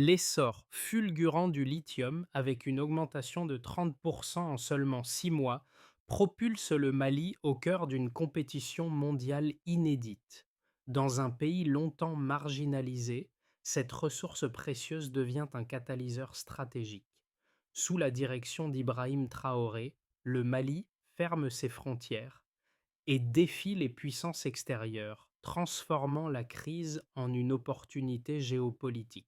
L'essor fulgurant du lithium, avec une augmentation de 30% en seulement 6 mois, propulse le Mali au cœur d'une compétition mondiale inédite. Dans un pays longtemps marginalisé, cette ressource précieuse devient un catalyseur stratégique. Sous la direction d'Ibrahim Traoré, le Mali ferme ses frontières et défie les puissances extérieures, transformant la crise en une opportunité géopolitique.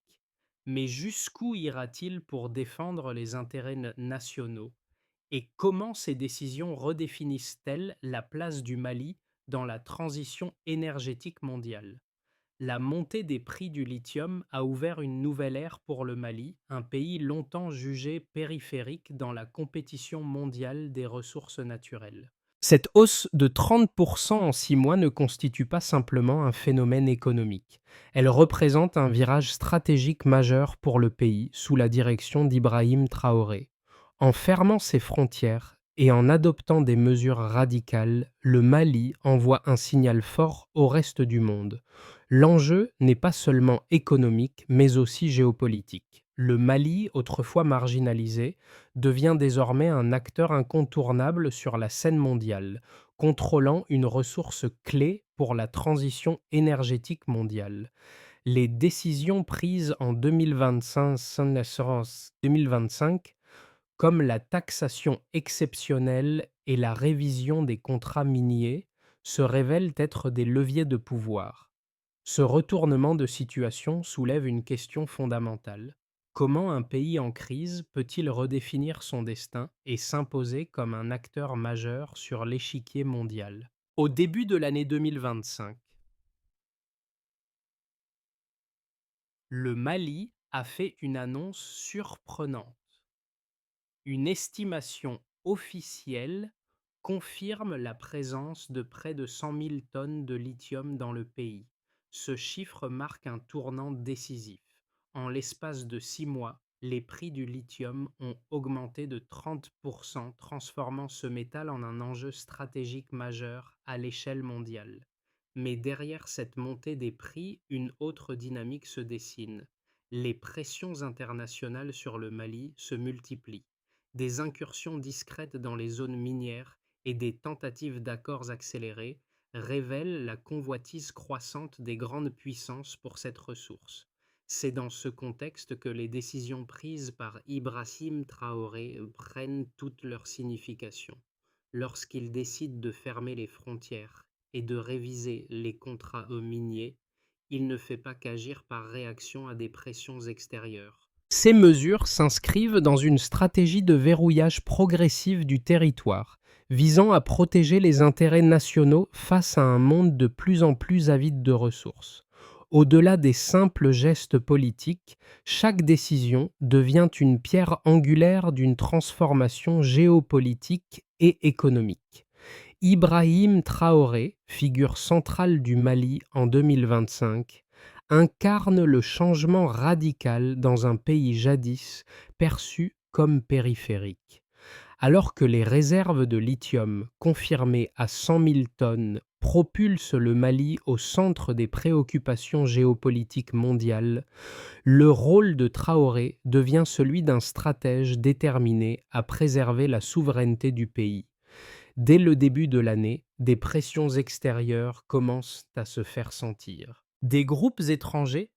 Mais jusqu'où ira-t-il pour défendre les intérêts nationaux et comment ces décisions redéfinissent-elles la place du Mali dans la transition énergétique mondiale? La montée des prix du lithium a ouvert une nouvelle ère pour le Mali, un pays longtemps jugé périphérique dans la compétition mondiale des ressources naturelles. Cette hausse de 30% en 6 mois ne constitue pas simplement un phénomène économique. Elle représente un virage stratégique majeur pour le pays sous la direction d'Ibrahim Traoré. En fermant ses frontières et en adoptant des mesures radicales, le Mali envoie un signal fort au reste du monde. L'enjeu n'est pas seulement économique, mais aussi géopolitique. Le Mali, autrefois marginalisé, devient désormais un acteur incontournable sur la scène mondiale, contrôlant une ressource clé pour la transition énergétique mondiale. Les décisions prises en 2025, comme la taxation exceptionnelle et la révision des contrats miniers, se révèlent être des leviers de pouvoir. Ce retournement de situation soulève une question fondamentale. Comment un pays en crise peut-il redéfinir son destin et s'imposer comme un acteur majeur sur l'échiquier mondial? Au début de l'année 2025, le Mali a fait une annonce surprenante. Une estimation officielle confirme la présence de près de 100 000 tonnes de lithium dans le pays. Ce chiffre marque un tournant décisif. En l'espace de 6 mois, les prix du lithium ont augmenté de 30%, transformant ce métal en un enjeu stratégique majeur à l'échelle mondiale. Mais derrière cette montée des prix, une autre dynamique se dessine. Les pressions internationales sur le Mali se multiplient. Des incursions discrètes dans les zones minières et des tentatives d'accords accélérés révèlent la convoitise croissante des grandes puissances pour cette ressource. C'est dans ce contexte que les décisions prises par Ibrahim Traoré prennent toute leur signification. Lorsqu'il décide de fermer les frontières et de réviser les contrats miniers, il ne fait pas qu'agir par réaction à des pressions extérieures. Ces mesures s'inscrivent dans une stratégie de verrouillage progressif du territoire, visant à protéger les intérêts nationaux face à un monde de plus en plus avide de ressources. Au-delà des simples gestes politiques, chaque décision devient une pierre angulaire d'une transformation géopolitique et économique. Ibrahim Traoré, figure centrale du Mali en 2025, incarne le changement radical dans un pays jadis perçu comme périphérique. Alors que les réserves de lithium confirmées à 100 000 tonnes propulsent le Mali au centre des préoccupations géopolitiques mondiales, le rôle de Traoré devient celui d'un stratège déterminé à préserver la souveraineté du pays. Dès le début de l'année, des pressions extérieures commencent à se faire sentir. Des groupes étrangers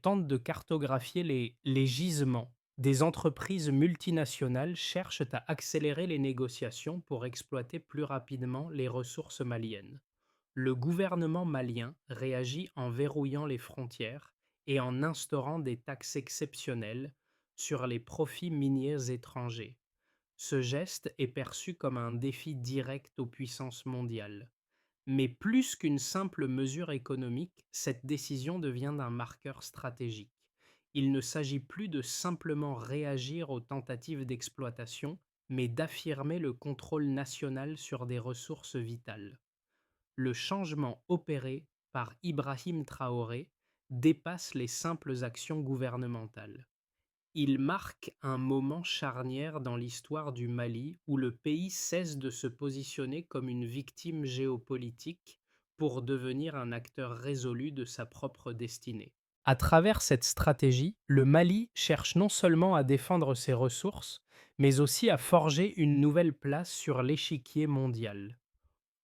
tentent de cartographier les gisements. Des entreprises multinationales cherchent à accélérer les négociations pour exploiter plus rapidement les ressources maliennes. Le gouvernement malien réagit en verrouillant les frontières et en instaurant des taxes exceptionnelles sur les profits miniers étrangers. Ce geste est perçu comme un défi direct aux puissances mondiales. Mais plus qu'une simple mesure économique, cette décision devient un marqueur stratégique. Il ne s'agit plus de simplement réagir aux tentatives d'exploitation, mais d'affirmer le contrôle national sur des ressources vitales. Le changement opéré par Ibrahim Traoré dépasse les simples actions gouvernementales. Il marque un moment charnière dans l'histoire du Mali où le pays cesse de se positionner comme une victime géopolitique pour devenir un acteur résolu de sa propre destinée. À travers cette stratégie, le Mali cherche non seulement à défendre ses ressources, mais aussi à forger une nouvelle place sur l'échiquier mondial.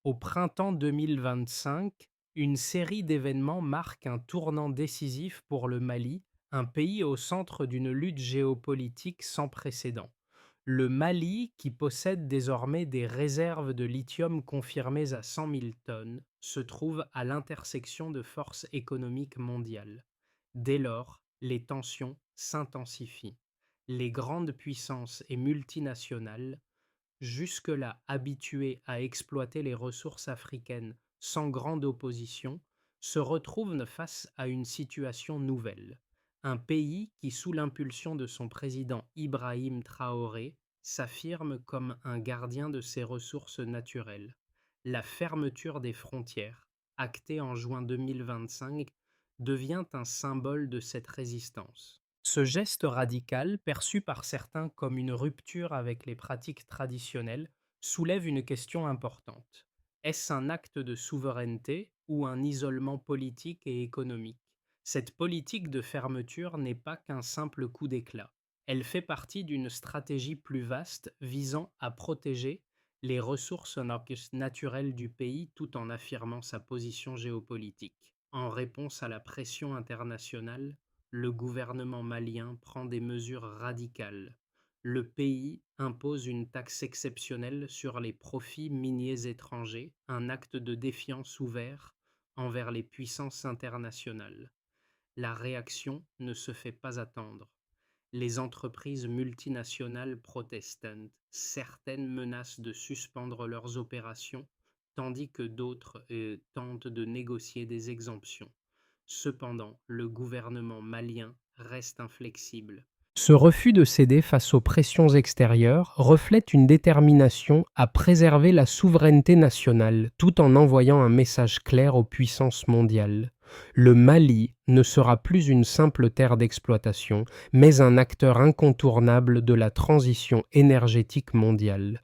Au printemps 2025, une série d'événements marque un tournant décisif pour le Mali, un pays au centre d'une lutte géopolitique sans précédent. Le Mali, qui possède désormais des réserves de lithium confirmées à 100 000 tonnes, se trouve à l'intersection de forces économiques mondiales. Dès lors, les tensions s'intensifient. Les grandes puissances et multinationales, jusque-là habitués à exploiter les ressources africaines sans grande opposition, se retrouvent face à une situation nouvelle. Un pays qui, sous l'impulsion de son président Ibrahim Traoré, s'affirme comme un gardien de ses ressources naturelles. La fermeture des frontières, actée en juin 2025, devient un symbole de cette résistance. Ce geste radical, perçu par certains comme une rupture avec les pratiques traditionnelles, soulève une question importante. Est-ce un acte de souveraineté ou un isolement politique et économique? Cette politique de fermeture n'est pas qu'un simple coup d'éclat. Elle fait partie d'une stratégie plus vaste visant à protéger les ressources naturelles du pays tout en affirmant sa position géopolitique. En réponse à la pression internationale, le gouvernement malien prend des mesures radicales. Le pays impose une taxe exceptionnelle sur les profits miniers étrangers, un acte de défiance ouvert envers les puissances internationales. La réaction ne se fait pas attendre. Les entreprises multinationales protestent, certaines menacent de suspendre leurs opérations, tandis que d'autres tentent de négocier des exemptions. Cependant, le gouvernement malien reste inflexible. Ce refus de céder face aux pressions extérieures reflète une détermination à préserver la souveraineté nationale tout en envoyant un message clair aux puissances mondiales. Le Mali ne sera plus une simple terre d'exploitation, mais un acteur incontournable de la transition énergétique mondiale.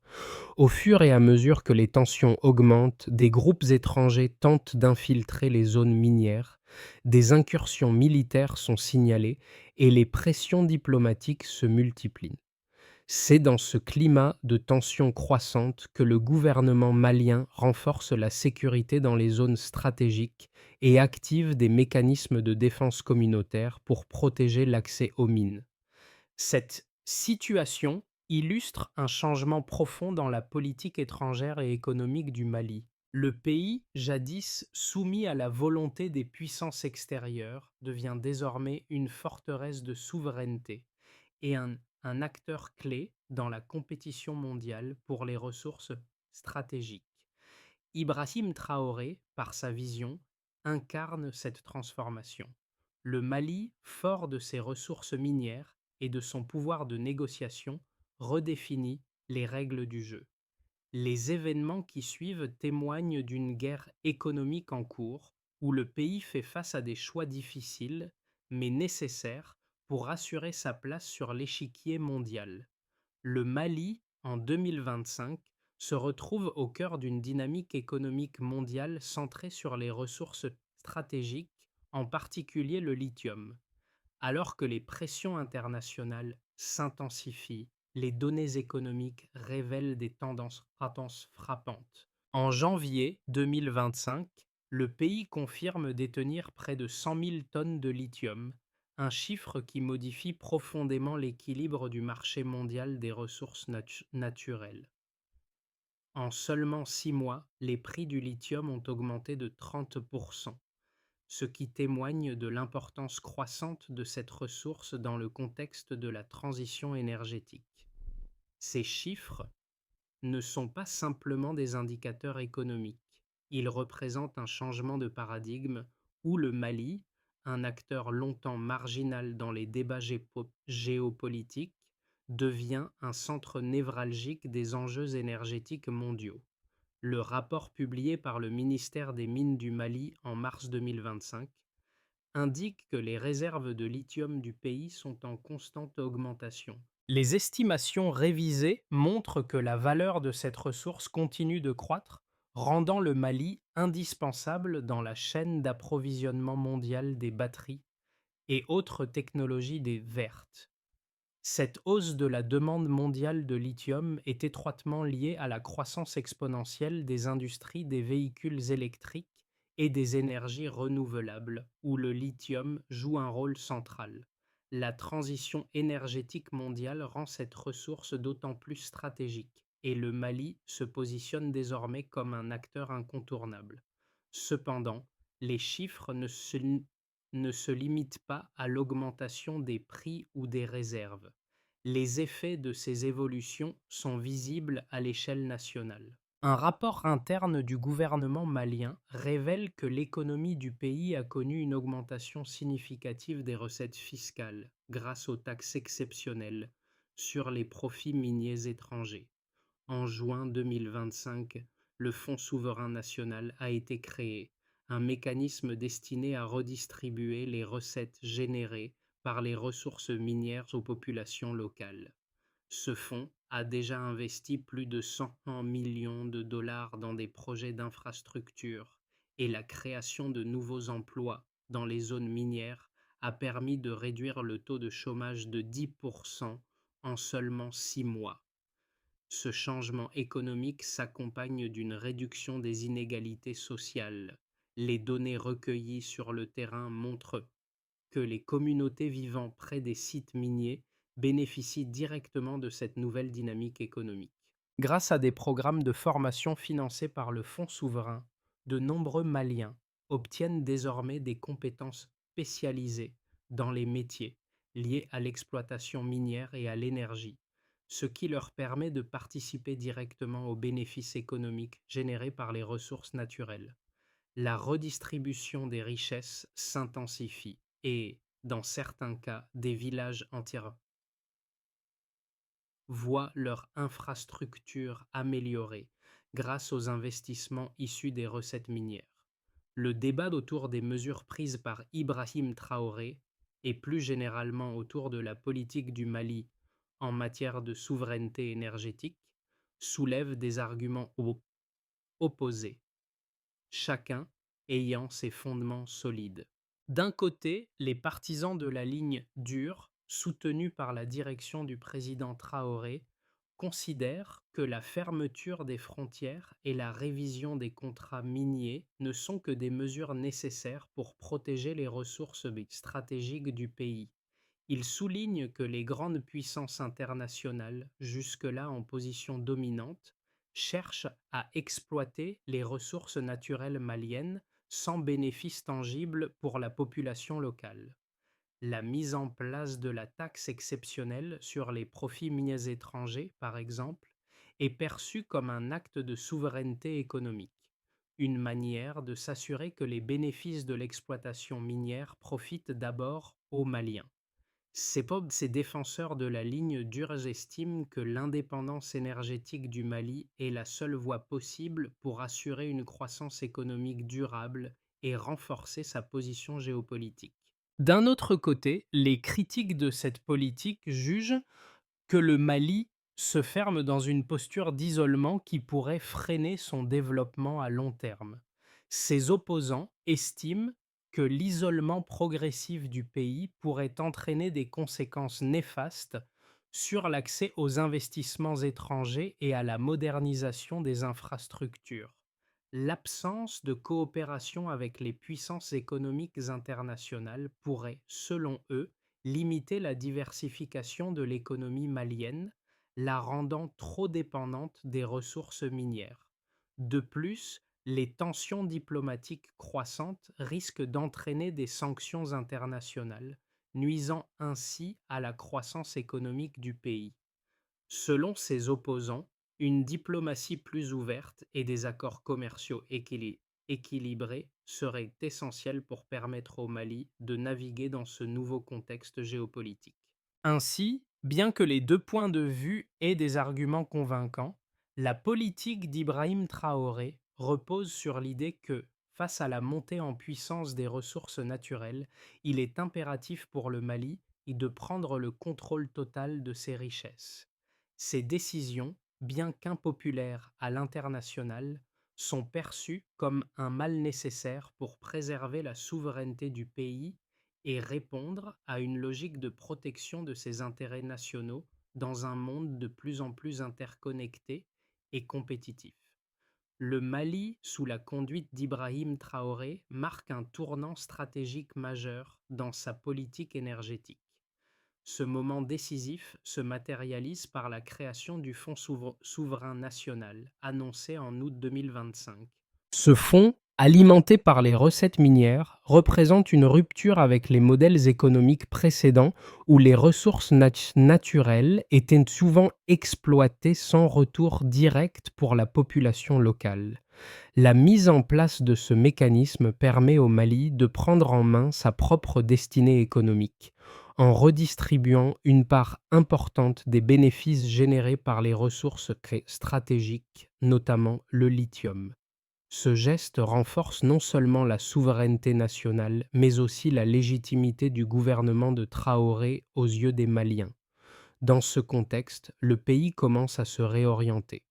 Au fur et à mesure que les tensions augmentent, des groupes étrangers tentent d'infiltrer les zones minières, des incursions militaires sont signalées et les pressions diplomatiques se multiplient. C'est dans ce climat de tensions croissantes que le gouvernement malien renforce la sécurité dans les zones stratégiques et active des mécanismes de défense communautaire pour protéger l'accès aux mines. Cette situation illustre un changement profond dans la politique étrangère et économique du Mali. Le pays, jadis soumis à la volonté des puissances extérieures, devient désormais une forteresse de souveraineté et un acteur clé dans la compétition mondiale pour les ressources stratégiques. Ibrahim Traoré, par sa vision, incarne cette transformation. Le Mali, fort de ses ressources minières et de son pouvoir de négociation, redéfinit les règles du jeu. Les événements qui suivent témoignent d'une guerre économique en cours, où le pays fait face à des choix difficiles, mais nécessaires pour assurer sa place sur l'échiquier mondial. Le Mali, en 2025, se retrouve au cœur d'une dynamique économique mondiale centrée sur les ressources stratégiques, en particulier le lithium. Alors que les pressions internationales s'intensifient, les données économiques révèlent des tendances frappantes. En janvier 2025, le pays confirme détenir près de 100 000 tonnes de lithium, un chiffre qui modifie profondément l'équilibre du marché mondial des ressources naturelles. En seulement 6 mois, les prix du lithium ont augmenté de 30%, ce qui témoigne de l'importance croissante de cette ressource dans le contexte de la transition énergétique. Ces chiffres ne sont pas simplement des indicateurs économiques, ils représentent un changement de paradigme où le Mali, un acteur longtemps marginal dans les débats géopolitiques, devient un centre névralgique des enjeux énergétiques mondiaux. Le rapport publié par le ministère des Mines du Mali en mars 2025 indique que les réserves de lithium du pays sont en constante augmentation. Les estimations révisées montrent que la valeur de cette ressource continue de croître, rendant le Mali indispensable dans la chaîne d'approvisionnement mondiale des batteries et autres technologies des vertes. Cette hausse de la demande mondiale de lithium est étroitement liée à la croissance exponentielle des industries des véhicules électriques et des énergies renouvelables, où le lithium joue un rôle central. La transition énergétique mondiale rend cette ressource d'autant plus stratégique, et le Mali se positionne désormais comme un acteur incontournable. Cependant, les chiffres ne se limitent pas à l'augmentation des prix ou des réserves. Les effets de ces évolutions sont visibles à l'échelle nationale. Un rapport interne du gouvernement malien révèle que l'économie du pays a connu une augmentation significative des recettes fiscales grâce aux taxes exceptionnelles sur les profits miniers étrangers. En juin 2025, le Fonds souverain national a été créé, un mécanisme destiné à redistribuer les recettes générées par les ressources minières aux populations locales. Ce fonds a déjà investi plus de 100 millions de dollars dans des projets d'infrastructure et la création de nouveaux emplois dans les zones minières a permis de réduire le taux de chômage de 10% en seulement 6 mois. Ce changement économique s'accompagne d'une réduction des inégalités sociales. Les données recueillies sur le terrain montrent que les communautés vivant près des sites miniers bénéficient directement de cette nouvelle dynamique économique. Grâce à des programmes de formation financés par le Fonds souverain, de nombreux Maliens obtiennent désormais des compétences spécialisées dans les métiers liés à l'exploitation minière et à l'énergie, ce qui leur permet de participer directement aux bénéfices économiques générés par les ressources naturelles. La redistribution des richesses s'intensifie et, dans certains cas, des villages entiers voient leur infrastructure améliorée grâce aux investissements issus des recettes minières. Le débat autour des mesures prises par Ibrahim Traoré et plus généralement autour de la politique du Mali en matière de souveraineté énergétique soulève des arguments opposés, chacun ayant ses fondements solides. D'un côté, les partisans de la ligne dure, soutenus par la direction du président Traoré, considèrent que la fermeture des frontières et la révision des contrats miniers ne sont que des mesures nécessaires pour protéger les ressources stratégiques du pays. Ils soulignent que les grandes puissances internationales, jusque-là en position dominante, cherchent à exploiter les ressources naturelles maliennes sans bénéfice tangible pour la population locale. La mise en place de la taxe exceptionnelle sur les profits miniers étrangers, par exemple, est perçue comme un acte de souveraineté économique, une manière de s'assurer que les bénéfices de l'exploitation minière profitent d'abord aux Maliens. Ces défenseurs de la ligne dure estiment que l'indépendance énergétique du Mali est la seule voie possible pour assurer une croissance économique durable et renforcer sa position géopolitique. D'un autre côté, les critiques de cette politique jugent que le Mali se ferme dans une posture d'isolement qui pourrait freiner son développement à long terme. Ses opposants estiment que l'isolement progressif du pays pourrait entraîner des conséquences néfastes sur l'accès aux investissements étrangers et à la modernisation des infrastructures. L'absence de coopération avec les puissances économiques internationales pourrait, selon eux, limiter la diversification de l'économie malienne, la rendant trop dépendante des ressources minières. De plus, les tensions diplomatiques croissantes risquent d'entraîner des sanctions internationales, nuisant ainsi à la croissance économique du pays. Selon ses opposants, une diplomatie plus ouverte et des accords commerciaux équilibrés seraient essentiels pour permettre au Mali de naviguer dans ce nouveau contexte géopolitique. Ainsi, bien que les deux points de vue aient des arguments convaincants, la politique d'Ibrahim Traoré repose sur l'idée que, face à la montée en puissance des ressources naturelles, il est impératif pour le Mali de prendre le contrôle total de ses richesses. Ces décisions, bien qu'impopulaires à l'international, sont perçues comme un mal nécessaire pour préserver la souveraineté du pays et répondre à une logique de protection de ses intérêts nationaux dans un monde de plus en plus interconnecté et compétitif. Le Mali, sous la conduite d'Ibrahim Traoré, marque un tournant stratégique majeur dans sa politique énergétique. Ce moment décisif se matérialise par la création du Fonds souverain national, annoncé en août 2025. Ce fonds, alimenté par les recettes minières, représente une rupture avec les modèles économiques précédents où les ressources naturelles étaient souvent exploitées sans retour direct pour la population locale. La mise en place de ce mécanisme permet au Mali de prendre en main sa propre destinée économique, en redistribuant une part importante des bénéfices générés par les ressources stratégiques, notamment le lithium. Ce geste renforce non seulement la souveraineté nationale, mais aussi la légitimité du gouvernement de Traoré aux yeux des Maliens. Dans ce contexte, le pays commence à se réorienter.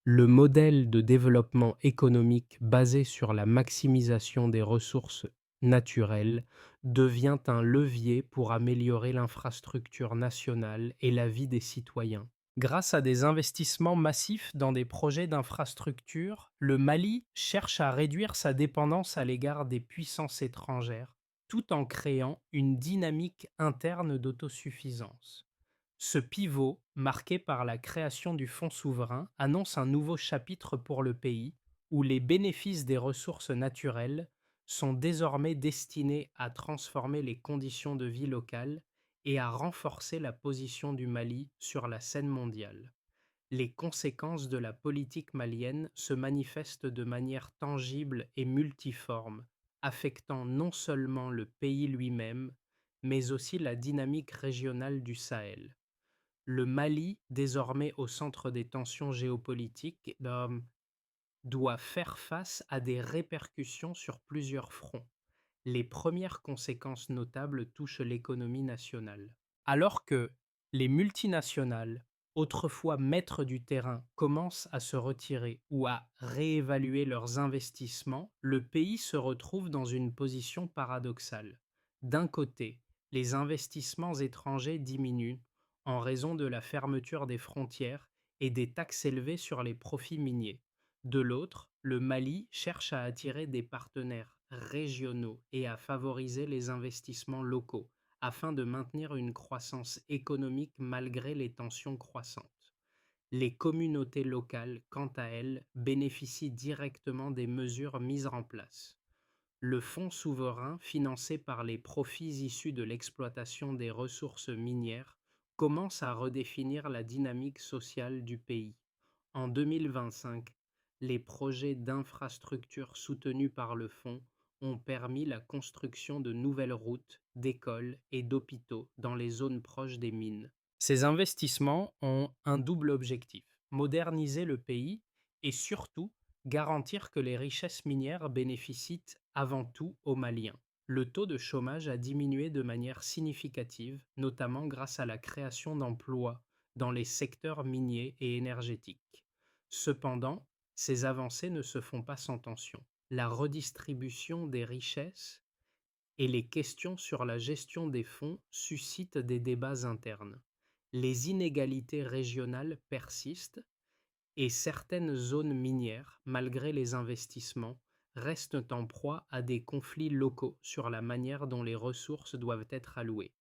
Le modèle de développement économique basé sur la maximisation des ressources naturelles devient un levier pour améliorer l'infrastructure nationale et la vie des citoyens. Grâce à des investissements massifs dans des projets d'infrastructure, le Mali cherche à réduire sa dépendance à l'égard des puissances étrangères, tout en créant une dynamique interne d'autosuffisance. Ce pivot, marqué par la création du Fonds souverain, annonce un nouveau chapitre pour le pays, où les bénéfices des ressources naturelles sont désormais destinés à transformer les conditions de vie locales et à renforcer la position du Mali sur la scène mondiale. Les conséquences de la politique malienne se manifestent de manière tangible et multiforme, affectant non seulement le pays lui-même, mais aussi la dynamique régionale du Sahel. Le Mali, désormais au centre des tensions géopolitiques, doit faire face à des répercussions sur plusieurs fronts. Les premières conséquences notables touchent l'économie nationale. Alors que les multinationales, autrefois maîtres du terrain, commencent à se retirer ou à réévaluer leurs investissements, le pays se retrouve dans une position paradoxale. D'un côté, les investissements étrangers diminuent en raison de la fermeture des frontières et des taxes élevées sur les profits miniers. De l'autre, le Mali cherche à attirer des partenaires régionaux et à favoriser les investissements locaux afin de maintenir une croissance économique malgré les tensions croissantes. Les communautés locales, quant à elles, bénéficient directement des mesures mises en place. Le fonds souverain, financé par les profits issus de l'exploitation des ressources minières, commence à redéfinir la dynamique sociale du pays. En 2025, les projets d'infrastructures soutenus par le fonds ont permis la construction de nouvelles routes, d'écoles et d'hôpitaux dans les zones proches des mines. Ces investissements ont un double objectif: moderniser le pays et surtout garantir que les richesses minières bénéficient avant tout aux Maliens. Le taux de chômage a diminué de manière significative, notamment grâce à la création d'emplois dans les secteurs miniers et énergétiques. Cependant, ces avancées ne se font pas sans tension. La redistribution des richesses et les questions sur la gestion des fonds suscitent des débats internes. Les inégalités régionales persistent et certaines zones minières, malgré les investissements, restent en proie à des conflits locaux sur la manière dont les ressources doivent être allouées.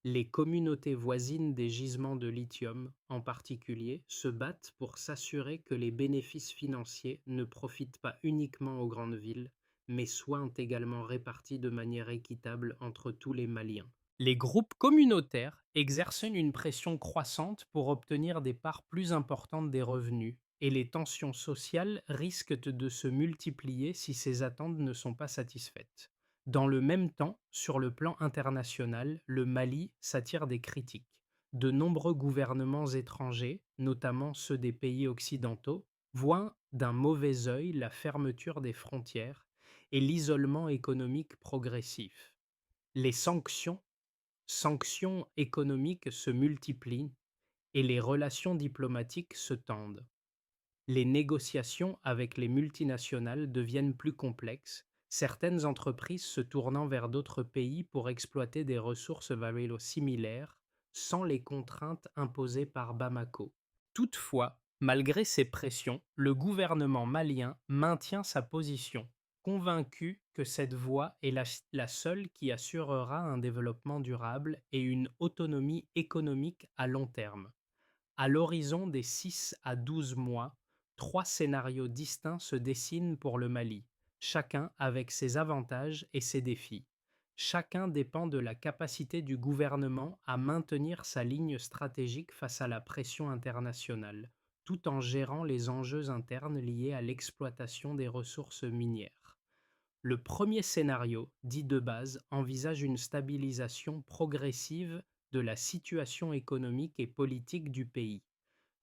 Les communautés voisines des gisements de lithium, en particulier, se battent pour s'assurer que les bénéfices financiers ne profitent pas uniquement aux grandes villes, mais soient également répartis de manière équitable entre tous les Maliens. Les groupes communautaires exercent une pression croissante pour obtenir des parts plus importantes des revenus, et les tensions sociales risquent de se multiplier si ces attentes ne sont pas satisfaites. Dans le même temps, sur le plan international, le Mali s'attire des critiques. De nombreux gouvernements étrangers, notamment ceux des pays occidentaux, voient d'un mauvais œil la fermeture des frontières et l'isolement économique progressif. Les sanctions économiques se multiplient et les relations diplomatiques se tendent. Les négociations avec les multinationales deviennent plus complexes, certaines entreprises se tournant vers d'autres pays pour exploiter des ressources similaires sans les contraintes imposées par Bamako. Toutefois, malgré ces pressions, le gouvernement malien maintient sa position, convaincu que cette voie est la seule qui assurera un développement durable et une autonomie économique à long terme. À l'horizon des 6 à 12 mois, 3 scénarios distincts se dessinent pour le Mali, chacun avec ses avantages et ses défis. Chacun dépend de la capacité du gouvernement à maintenir sa ligne stratégique face à la pression internationale, tout en gérant les enjeux internes liés à l'exploitation des ressources minières. Le premier scénario, dit de base, envisage une stabilisation progressive de la situation économique et politique du pays.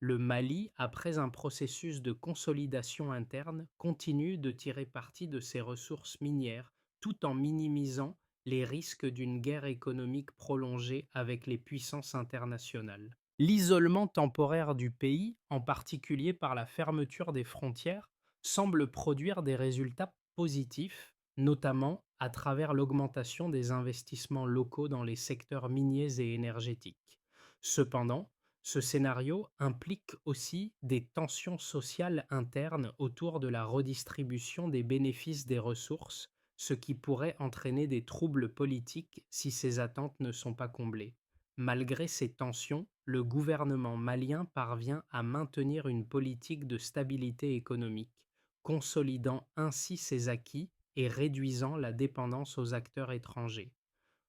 Le Mali, après un processus de consolidation interne, continue de tirer parti de ses ressources minières tout en minimisant les risques d'une guerre économique prolongée avec les puissances internationales. L'isolement temporaire du pays, en particulier par la fermeture des frontières, semble produire des résultats positifs, notamment à travers l'augmentation des investissements locaux dans les secteurs miniers et énergétiques. Cependant, ce scénario implique aussi des tensions sociales internes autour de la redistribution des bénéfices des ressources, ce qui pourrait entraîner des troubles politiques si ces attentes ne sont pas comblées. Malgré ces tensions, le gouvernement malien parvient à maintenir une politique de stabilité économique, consolidant ainsi ses acquis et réduisant la dépendance aux acteurs étrangers.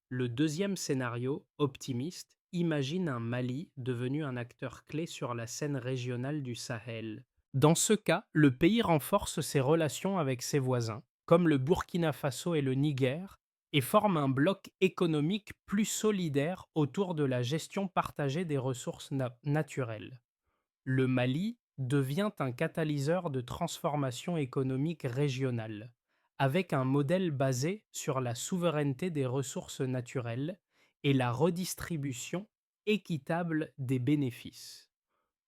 Le deuxième scénario, optimiste, imagine un Mali devenu un acteur clé sur la scène régionale du Sahel. Dans ce cas, le pays renforce ses relations avec ses voisins, comme le Burkina Faso et le Niger, et forme un bloc économique plus solidaire autour de la gestion partagée des ressources naturelles. Le Mali devient un catalyseur de transformation économique régionale, avec un modèle basé sur la souveraineté des ressources naturelles et la redistribution équitable des bénéfices.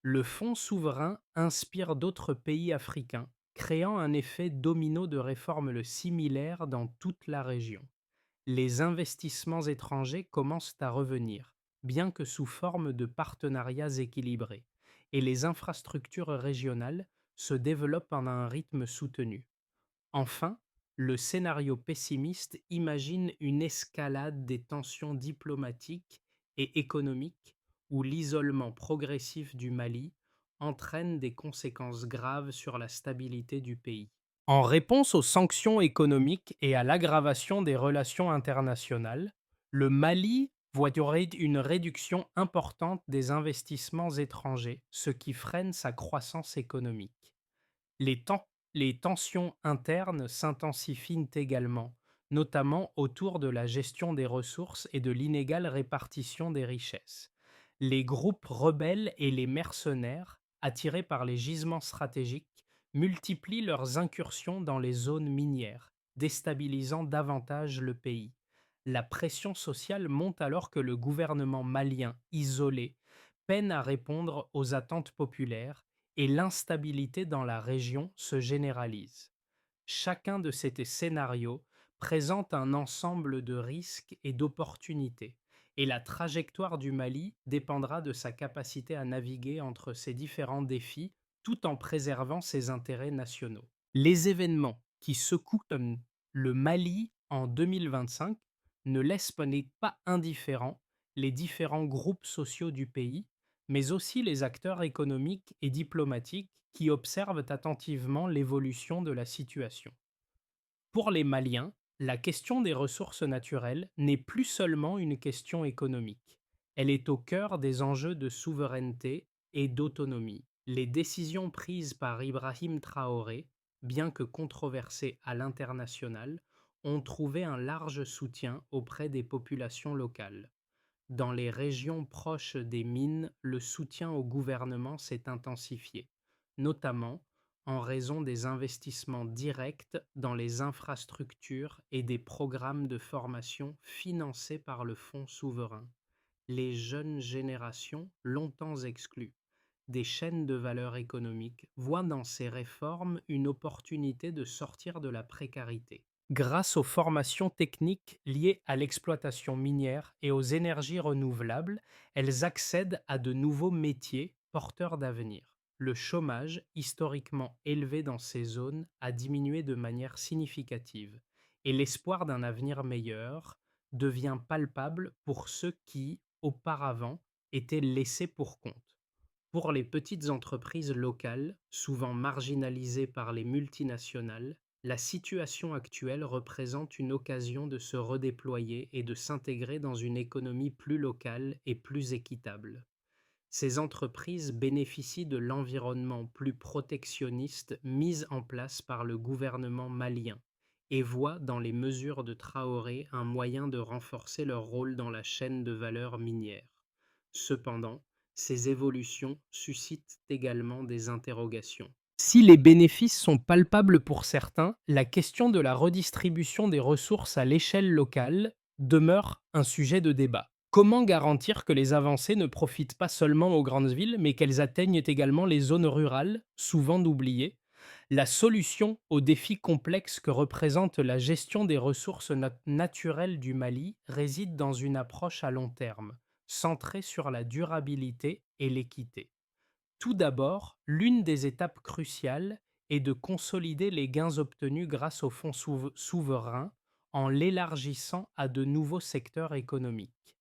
Le fonds souverain inspire d'autres pays africains, créant un effet domino de réformes similaires dans toute la région. Les investissements étrangers commencent à revenir, bien que sous forme de partenariats équilibrés, et les infrastructures régionales se développent à un rythme soutenu. Enfin, le scénario pessimiste imagine une escalade des tensions diplomatiques et économiques où l'isolement progressif du Mali entraîne des conséquences graves sur la stabilité du pays. En réponse aux sanctions économiques et à l'aggravation des relations internationales, le Mali voit une réduction importante des investissements étrangers, ce qui freine sa croissance économique. Les, les tensions internes s'intensifient également, notamment autour de la gestion des ressources et de l'inégale répartition des richesses. Les groupes rebelles et les mercenaires, attirés par les gisements stratégiques, multiplient leurs incursions dans les zones minières, déstabilisant davantage le pays. La pression sociale monte alors que le gouvernement malien, isolé, peine à répondre aux attentes populaires et l'instabilité dans la région se généralise. Chacun de ces scénarios présente un ensemble de risques et d'opportunités, et la trajectoire du Mali dépendra de sa capacité à naviguer entre ces différents défis tout en préservant ses intérêts nationaux. Les événements qui secouent le Mali en 2025 ne laissent pas indifférents les différents groupes sociaux du pays, mais aussi les acteurs économiques et diplomatiques qui observent attentivement l'évolution de la situation. Pour les Maliens, la question des ressources naturelles n'est plus seulement une question économique. Elle est au cœur des enjeux de souveraineté et d'autonomie. Les décisions prises par Ibrahim Traoré, bien que controversées à l'international, ont trouvé un large soutien auprès des populations locales. Dans les régions proches des mines, le soutien au gouvernement s'est intensifié, notamment en raison des investissements directs dans les infrastructures et des programmes de formation financés par le Fonds souverain. Les jeunes générations, longtemps exclues des chaînes de valeur économique, voient dans ces réformes une opportunité de sortir de la précarité. Grâce aux formations techniques liées à l'exploitation minière et aux énergies renouvelables, elles accèdent à de nouveaux métiers porteurs d'avenir. Le chômage, historiquement élevé dans ces zones, a diminué de manière significative et l'espoir d'un avenir meilleur devient palpable pour ceux qui, auparavant, étaient laissés pour compte. Pour les petites entreprises locales, souvent marginalisées par les multinationales, la situation actuelle représente une occasion de se redéployer et de s'intégrer dans une économie plus locale et plus équitable. Ces entreprises bénéficient de l'environnement plus protectionniste mis en place par le gouvernement malien et voient dans les mesures de Traoré un moyen de renforcer leur rôle dans la chaîne de valeur minière. Cependant, ces évolutions suscitent également des interrogations. Si les bénéfices sont palpables pour certains, la question de la redistribution des ressources à l'échelle locale demeure un sujet de débat. Comment garantir que les avancées ne profitent pas seulement aux grandes villes, mais qu'elles atteignent également les zones rurales, souvent oubliées? La solution aux défis complexes que représente la gestion des ressources naturelles du Mali réside dans une approche à long terme, centrée sur la durabilité et l'équité. Tout d'abord, l'une des étapes cruciales est de consolider les gains obtenus grâce au fonds souverain en l'élargissant à de nouveaux secteurs économiques.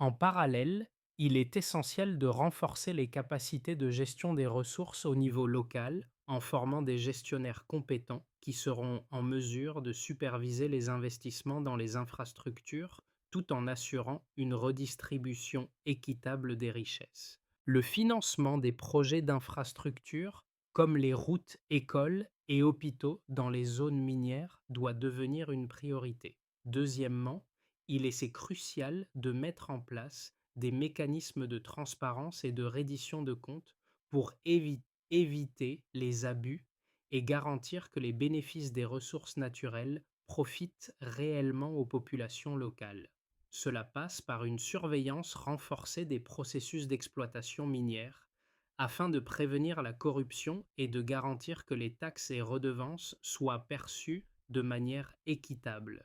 En parallèle, il est essentiel de renforcer les capacités de gestion des ressources au niveau local en formant des gestionnaires compétents qui seront en mesure de superviser les investissements dans les infrastructures tout en assurant une redistribution équitable des richesses. Le financement des projets d'infrastructures comme les routes, écoles et hôpitaux dans les zones minières doit devenir une priorité. Deuxièmement, c'est crucial de mettre en place des mécanismes de transparence et de reddition de comptes pour éviter les abus et garantir que les bénéfices des ressources naturelles profitent réellement aux populations locales. Cela passe par une surveillance renforcée des processus d'exploitation minière afin de prévenir la corruption et de garantir que les taxes et redevances soient perçues de manière équitable.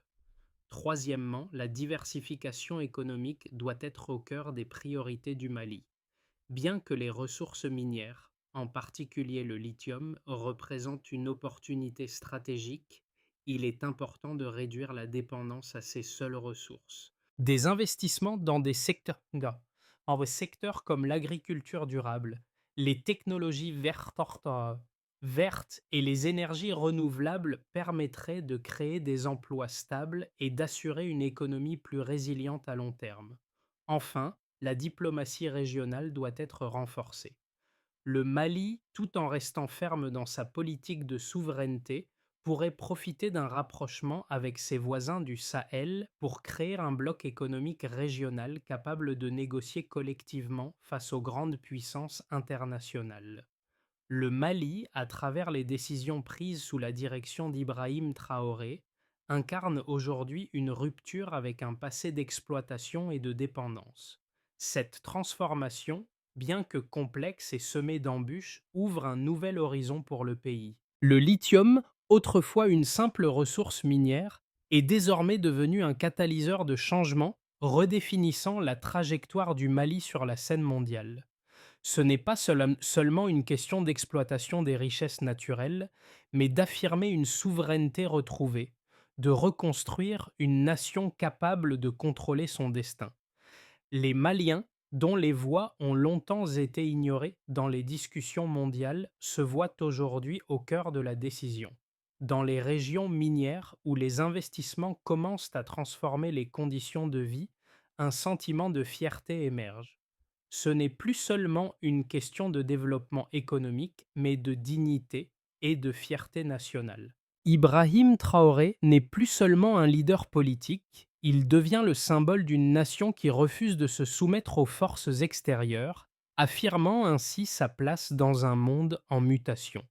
Troisièmement, la diversification économique doit être au cœur des priorités du Mali. Bien que les ressources minières, en particulier le lithium, représentent une opportunité stratégique, il est important de réduire la dépendance à ces seules ressources. Des investissements dans des secteurs, en secteurs comme l'agriculture durable, les technologies vertes et les énergies renouvelables permettraient de créer des emplois stables et d'assurer une économie plus résiliente à long terme. Enfin, la diplomatie régionale doit être renforcée. Le Mali, tout en restant ferme dans sa politique de souveraineté, pourrait profiter d'un rapprochement avec ses voisins du Sahel pour créer un bloc économique régional capable de négocier collectivement face aux grandes puissances internationales. Le Mali, à travers les décisions prises sous la direction d'Ibrahim Traoré, incarne aujourd'hui une rupture avec un passé d'exploitation et de dépendance. Cette transformation, bien que complexe et semée d'embûches, ouvre un nouvel horizon pour le pays. Le lithium, autrefois une simple ressource minière, est désormais devenu un catalyseur de changement, redéfinissant la trajectoire du Mali sur la scène mondiale. Ce n'est pas seulement une question d'exploitation des richesses naturelles, mais d'affirmer une souveraineté retrouvée, de reconstruire une nation capable de contrôler son destin. Les Maliens, dont les voix ont longtemps été ignorées dans les discussions mondiales, se voient aujourd'hui au cœur de la décision. Dans les régions minières où les investissements commencent à transformer les conditions de vie, un sentiment de fierté émerge. Ce n'est plus seulement une question de développement économique, mais de dignité et de fierté nationale. Ibrahim Traoré n'est plus seulement un leader politique, il devient le symbole d'une nation qui refuse de se soumettre aux forces extérieures, affirmant ainsi sa place dans un monde en mutation.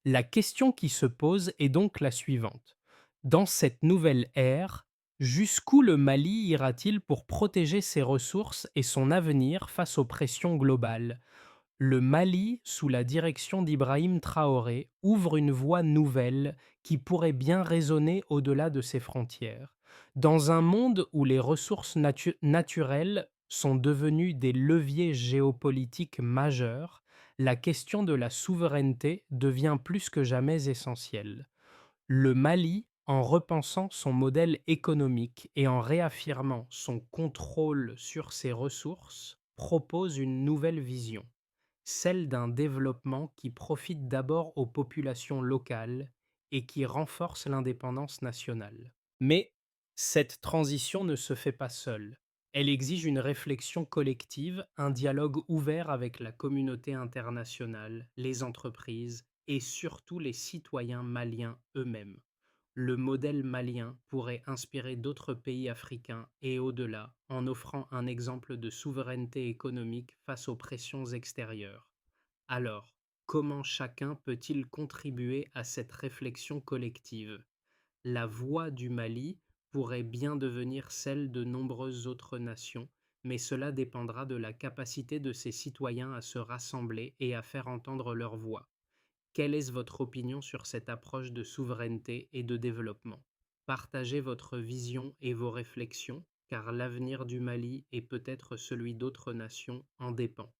La question qui se pose est donc la suivante. Dans cette nouvelle ère, jusqu'où le Mali ira-t-il pour protéger ses ressources et son avenir face aux pressions globales? Le Mali, sous la direction d'Ibrahim Traoré, ouvre une voie nouvelle qui pourrait bien résonner au-delà de ses frontières. Dans un monde où les ressources naturelles sont devenues des leviers géopolitiques majeurs, la question de la souveraineté devient plus que jamais essentielle. Le Mali, en repensant son modèle économique et en réaffirmant son contrôle sur ses ressources, propose une nouvelle vision, celle d'un développement qui profite d'abord aux populations locales et qui renforce l'indépendance nationale. Mais cette transition ne se fait pas seule. Elle exige une réflexion collective, un dialogue ouvert avec la communauté internationale, les entreprises et surtout les citoyens maliens eux-mêmes. Le modèle malien pourrait inspirer d'autres pays africains et au-delà en offrant un exemple de souveraineté économique face aux pressions extérieures. Alors, comment chacun peut-il contribuer à cette réflexion collective? La voix du Mali pourrait bien devenir celle de nombreuses autres nations, mais cela dépendra de la capacité de ses citoyens à se rassembler et à faire entendre leur voix. Quelle est votre opinion sur cette approche de souveraineté et de développement? Partagez votre vision et vos réflexions, car l'avenir du Mali et peut-être celui d'autres nations en dépend.